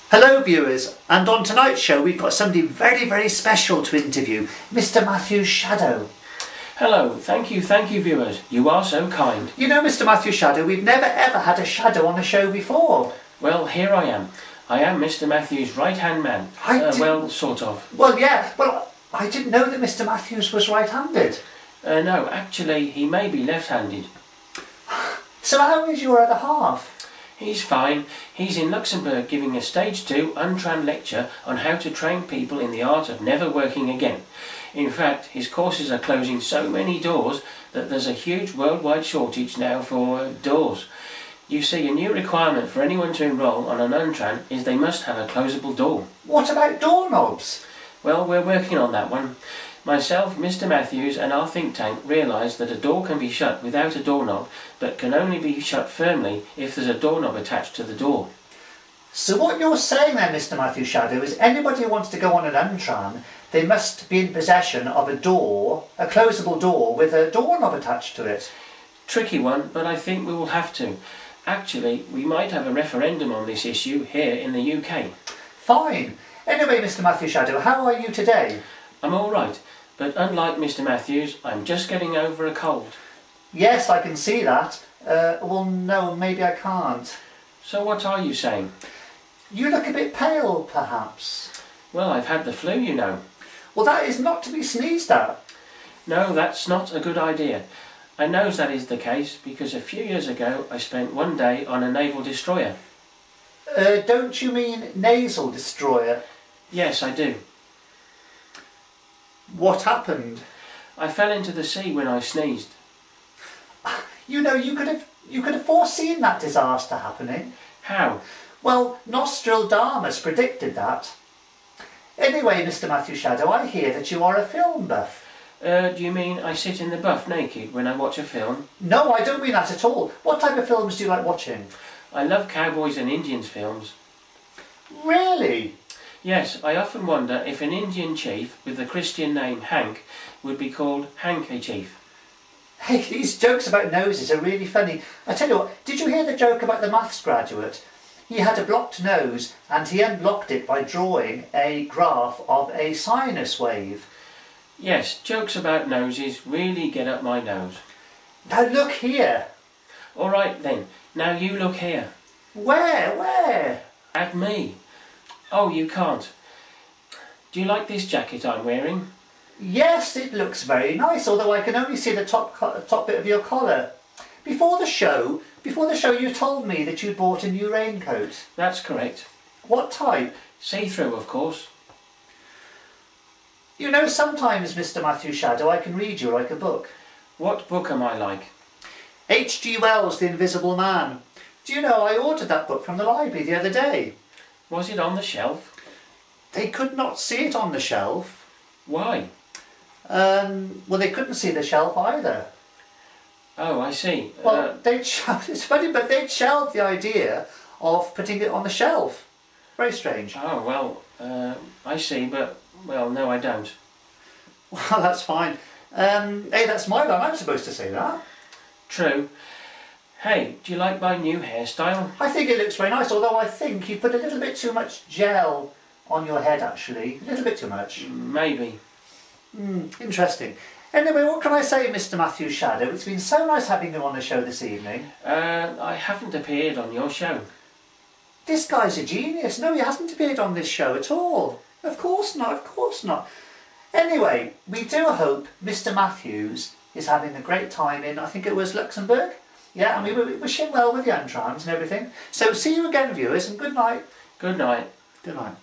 Hello viewers, and on tonight's show we've got somebody very special to interview, Mr. Matthew's shadow. Hello, thank you viewers, you are so kind. You know Mr. Matthew's shadow, we've never ever had a shadow on the show before. Well, here I am. I am Mr. Matthew's right-hand man. Well, sort of. Well, yeah, well, I didn't know that Mr. Matthews was right-handed. No, actually, he may be left-handed. So how is your other half? He's fine. He's in Luxembourg giving a Stage 2 untran lecture on how to train people in the art of never working again. In fact, his courses are closing so many doors that there's a huge worldwide shortage now for doors. You see, a new requirement for anyone to enrol on an untran is they must have a closable door. What about doorknobs? Well, we're working on that one. Myself, Mr. Matthews and our think tank realised that a door can be shut without a doorknob, but can only be shut firmly if there's a doorknob attached to the door. So what you're saying then, Mr. Matthew's shadow, is anybody who wants to go on an untran, they must be in possession of a door, a closable door with a doorknob attached to it. Tricky one, but I think we will have to. Actually, we might have a referendum on this issue here in the UK. Fine. Anyway, Mr. Matthew's shadow, how are you today? I'm all right. But unlike Mr. Matthews, I'm just getting over a cold. Yes, I can see that. Well, no, maybe I can't. So what are you saying? You look a bit pale, perhaps. Well, I've had the flu, you know. Well, that is not to be sneezed at. No, that's not a good idea. I know that is the case because a few years ago I spent one day on a naval destroyer. Don't you mean nasal destroyer? Yes, I do. What happened? I fell into the sea when I sneezed. You know, you could have foreseen that disaster happening. How? Well, Nostradamus predicted that. Anyway, Mr. Matthew's shadow, I hear that you are a film buff. Do you mean I sit in the buff naked when I watch a film? No, I don't mean that at all. What type of films do you like watching? I love cowboys and Indians films. Really? Yes, I often wonder if an Indian chief with the Christian name Hank would be called Hanky Chief. Hey, these jokes about noses are really funny. I tell you what, did you hear the joke about the maths graduate? He had a blocked nose and he unblocked it by drawing a graph of a sinus wave. Yes, jokes about noses really get up my nose. Now look here. All right then, now you look here. Where? At me. Oh, you can't. Do you like this jacket I'm wearing? Yes, it looks very nice, although I can only see the top bit of your collar. Before the show you told me that you bought a new raincoat. That's correct. What type? See-through, of course. You know, sometimes, Mr. Matthew's shadow, I can read you like a book. What book am I like? H.G. Wells' The Invisible Man. Do you know, I ordered that book from the library the other day. Was it on the shelf? They could not see it on the shelf. Why? Well, they couldn't see the shelf either. Oh, I see. Well, it's funny, but they'd shelved the idea of putting it on the shelf. Very strange. Oh, well, I see, but, well, no, I don't. Well, that's fine. Hey, that's my line. I'm supposed to say that. True. Hey, do you like my new hairstyle? I think it looks very nice, although I think you put a little bit too much gel on your head, actually. A little bit too much. Maybe. Interesting. Anyway, what can I say, Mr. Matthew's shadow? It's been so nice having you on the show this evening. I haven't appeared on your show. This guy's a genius. No, he hasn't appeared on this show at all. Of course not, of course not. Anyway, we do hope Mr. Matthews is having a great time in, I think it was Luxembourg. Yeah, and we wish him well with the untrans and everything. So see you again, viewers, and good night. Good night. Good night.